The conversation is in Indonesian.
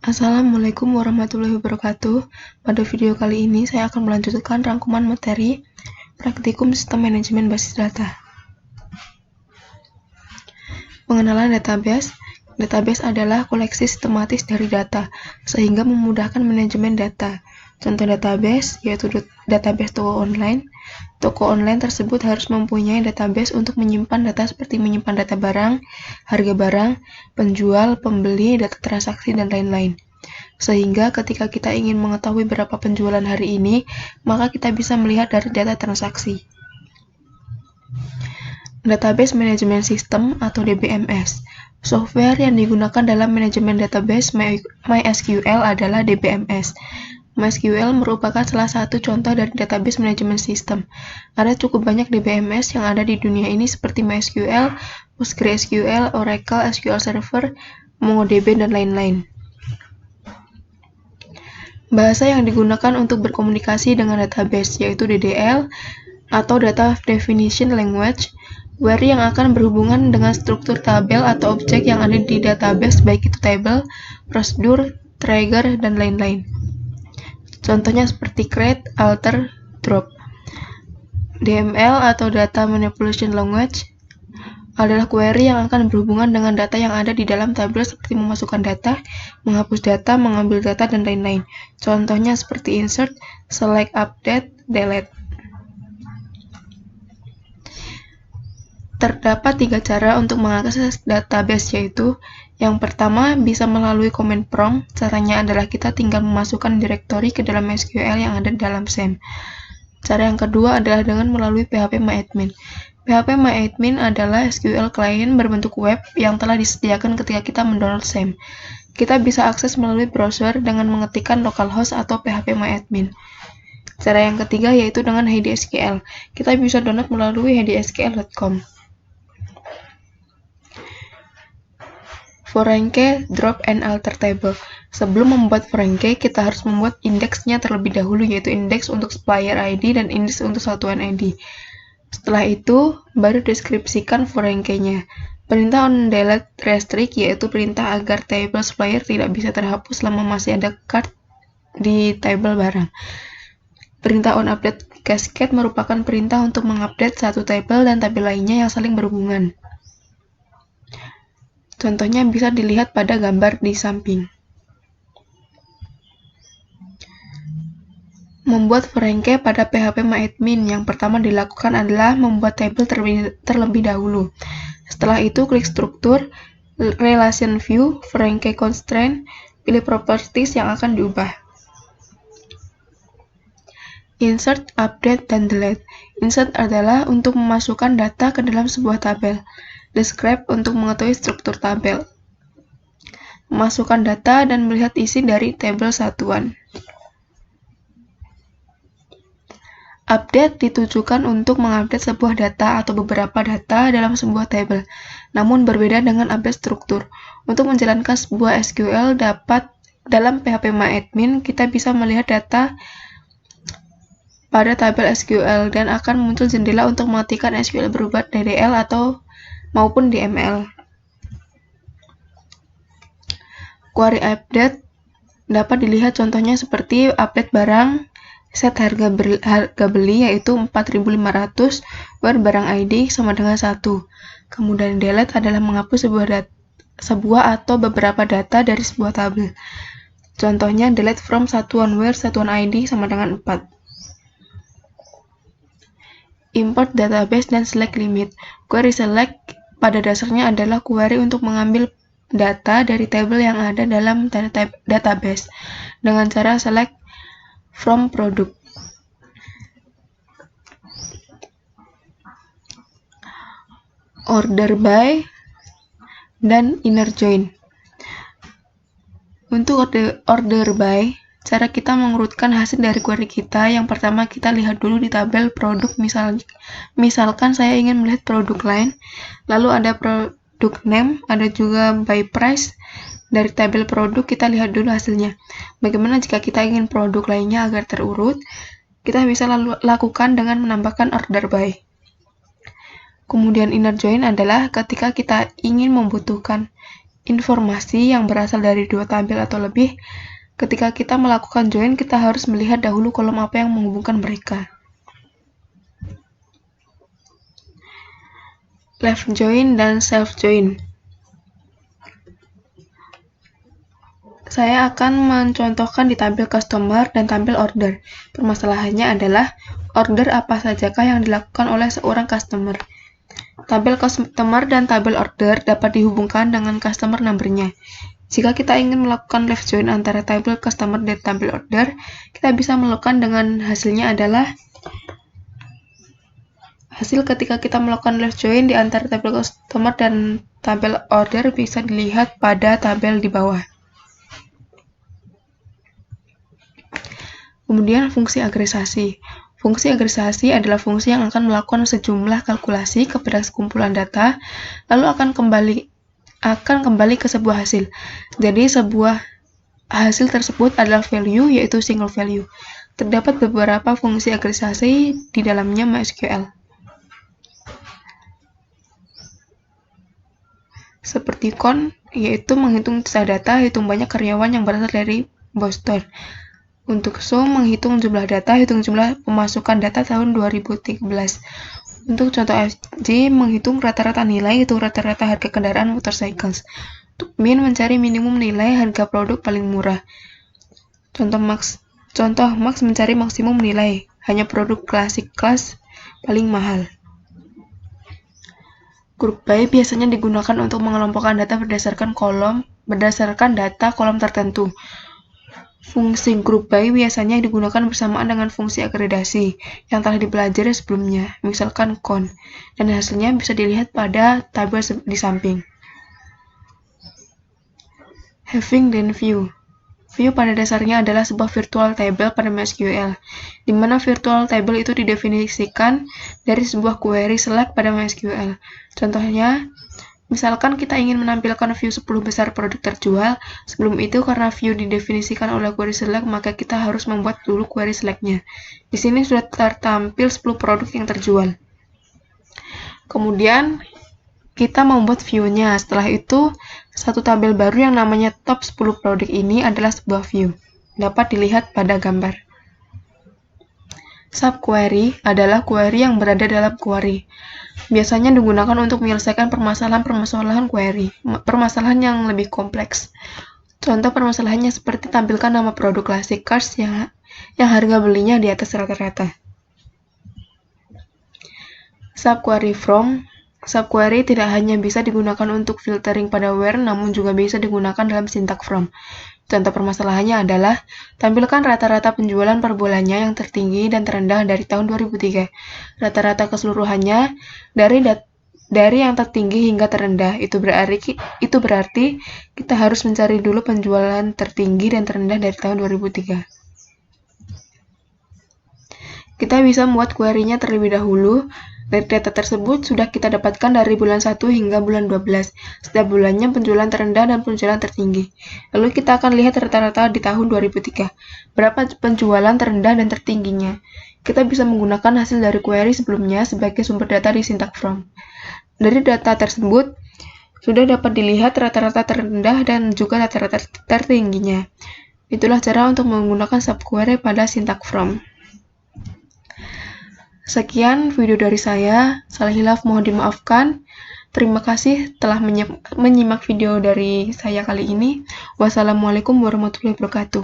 Assalamualaikum warahmatullahi wabarakatuh. Pada video kali ini saya akan melanjutkan rangkuman materi praktikum sistem manajemen basis data. Pengenalan database. Database adalah koleksi sistematis dari data, sehingga memudahkan manajemen data. Contoh database yaitu database toko online. Toko online tersebut harus mempunyai database untuk menyimpan data seperti menyimpan data barang, harga barang, penjual, pembeli, data transaksi, dan lain-lain. Sehingga ketika kita ingin mengetahui berapa penjualan hari ini, maka kita bisa melihat dari data transaksi. Database Management System atau DBMS. Software yang digunakan dalam manajemen database MySQL adalah DBMS. MySQL merupakan salah satu contoh dari database management system. Ada cukup banyak DBMS yang ada di dunia ini seperti MySQL, PostgreSQL, Oracle, SQL Server, MongoDB, dan lain-lain. Bahasa yang digunakan untuk berkomunikasi dengan database yaitu DDL atau Data Definition Language, query yang akan berhubungan dengan struktur tabel atau objek yang ada di database baik itu table, prosedur, trigger, dan lain-lain. Contohnya seperti create, alter, drop. DML atau Data Manipulation Language adalah query yang akan berhubungan dengan data yang ada di dalam tabel seperti memasukkan data, menghapus data, mengambil data, dan lain-lain. Contohnya seperti insert, select, update, delete. Terdapat 3 cara untuk mengakses database yaitu yang pertama bisa melalui command prompt. Caranya adalah kita tinggal memasukkan directory ke dalam SQL yang ada di dalam SAM. Cara yang kedua adalah dengan melalui phpMyAdmin. phpMyAdmin adalah SQL client berbentuk web yang telah disediakan ketika kita mendownload SAM. Kita bisa akses melalui browser dengan mengetikkan localhost atau phpMyAdmin. Cara yang ketiga yaitu dengan HDSQL. Kita bisa download melalui hdsql.com. Forenke, drop, and alter table. Sebelum membuat forenke, kita harus membuat indeksnya terlebih dahulu, yaitu indeks untuk supplier ID dan indeks untuk satuan ID. Setelah itu, baru deskripsikan forenkenya. Perintah on delete restrict yaitu perintah agar table supplier tidak bisa terhapus selama masih ada card di table barang. Perintah on update cascade merupakan perintah untuk mengupdate satu table dan tabel lainnya yang saling berhubungan. Contohnya bisa dilihat pada gambar di samping. Membuat forenke pada phpMyAdmin yang pertama dilakukan adalah membuat table terlebih dahulu. Setelah itu klik struktur, relation view, forenke constraint, pilih properties yang akan diubah. Insert, update, dan delete. Insert adalah untuk memasukkan data ke dalam sebuah tabel. Describe untuk mengetahui struktur tabel. Memasukkan data dan melihat isi dari tabel satuan. Update ditujukan untuk mengupdate sebuah data atau beberapa data dalam sebuah tabel, namun berbeda dengan update struktur. Untuk menjalankan sebuah SQL dalam phpMyAdmin, kita bisa melihat data pada tabel SQL dan akan muncul jendela untuk mematikan SQL berubah DDL maupun DML. Query update dapat dilihat contohnya seperti update barang, set harga beli yaitu 4.500, where barang ID sama dengan 1. Kemudian delete adalah menghapus sebuah atau beberapa data dari sebuah tabel. Contohnya delete from satuan where satuan ID sama dengan 4. Import database dan select limit. Query select pada dasarnya adalah query untuk mengambil data dari tabel yang ada dalam database dengan cara select from product. Order by dan inner join. Untuk order by, cara kita mengurutkan hasil dari query kita, yang pertama kita lihat dulu di tabel produk, misalkan saya ingin melihat produk lain, lalu ada produk name, ada juga by price. Dari tabel produk kita lihat dulu hasilnya. Bagaimana jika kita ingin produk lainnya agar terurut? Kita bisa lakukan dengan menambahkan order by. Kemudian inner join adalah ketika kita ingin membutuhkan informasi yang berasal dari dua tabel atau lebih. Ketika kita melakukan join, kita harus melihat dahulu kolom apa yang menghubungkan mereka. Left join dan self join. Saya akan mencontohkan di tabel customer dan tabel order. Permasalahannya adalah order apa sajakah yang dilakukan oleh seorang customer. Tabel customer dan tabel order dapat dihubungkan dengan customer number-nya. Jika kita ingin melakukan left join antara tabel customer dan tabel order, kita bisa melakukan dengan hasilnya adalah hasil ketika kita melakukan left join di antara tabel customer dan tabel order bisa dilihat pada tabel di bawah. Kemudian fungsi agregasi. Fungsi agregasi adalah fungsi yang akan melakukan sejumlah kalkulasi kepada sekumpulan data, lalu akan kembali ke sebuah hasil. Jadi sebuah hasil tersebut adalah value, yaitu single value. Terdapat beberapa fungsi agregasi di dalamnya MySQL. Seperti count, yaitu menghitung sisa data, hitung banyak karyawan yang berasal dari Boston. Untuk show, menghitung jumlah data, hitung jumlah pemasukan data tahun 2013. Untuk contoh FG, menghitung rata-rata nilai, hitung rata-rata harga kendaraan motorcycles. Untuk min, mencari minimum nilai harga produk paling murah. Contoh max mencari maksimum nilai, hanya produk klasik kelas paling mahal. Group by biasanya digunakan untuk mengelompokkan data berdasarkan data kolom tertentu. Fungsi group by biasanya digunakan bersamaan dengan fungsi agregasi yang telah dipelajari sebelumnya, misalkan count, dan hasilnya bisa dilihat pada tabel di samping. Having dan view. View pada dasarnya adalah sebuah virtual table pada MySQL, di mana virtual table itu didefinisikan dari sebuah query select pada MySQL. Contohnya, misalkan kita ingin menampilkan view 10 besar produk terjual, sebelum itu karena view didefinisikan oleh query select, maka kita harus membuat dulu query select-nya. Di sini sudah tertampil 10 produk yang terjual. Kemudian, kita membuat view-nya. Setelah itu, satu tabel baru yang namanya top 10 produk ini adalah sebuah view. Dapat dilihat pada gambar. Subquery adalah query yang berada dalam query. Biasanya digunakan untuk menyelesaikan permasalahan query, permasalahan yang lebih kompleks. Contoh permasalahannya seperti tampilkan nama produk classic cars yang harga belinya di atas rata-rata. Subquery from. Subquery tidak hanya bisa digunakan untuk filtering pada where, namun juga bisa digunakan dalam sintak from. Contoh permasalahannya adalah, tampilkan rata-rata penjualan per bulannya yang tertinggi dan terendah dari tahun 2003. Rata-rata keseluruhannya dari yang tertinggi hingga terendah. Itu berarti kita harus mencari dulu penjualan tertinggi dan terendah dari tahun 2003. Kita bisa membuat query-nya terlebih dahulu. Dari data tersebut sudah kita dapatkan dari bulan 1 hingga bulan 12. Setiap bulannya penjualan terendah dan penjualan tertinggi. Lalu kita akan lihat rata-rata di tahun 2003. Berapa penjualan terendah dan tertingginya. Kita bisa menggunakan hasil dari query sebelumnya sebagai sumber data di sintak from. Dari data tersebut, sudah dapat dilihat rata-rata terendah dan juga rata-rata tertingginya. Itulah cara untuk menggunakan subquery pada sintak from. Sekian video dari saya, salah hilaf mohon dimaafkan. Terima kasih telah menyimak video dari saya kali ini. Wassalamualaikum warahmatullahi wabarakatuh.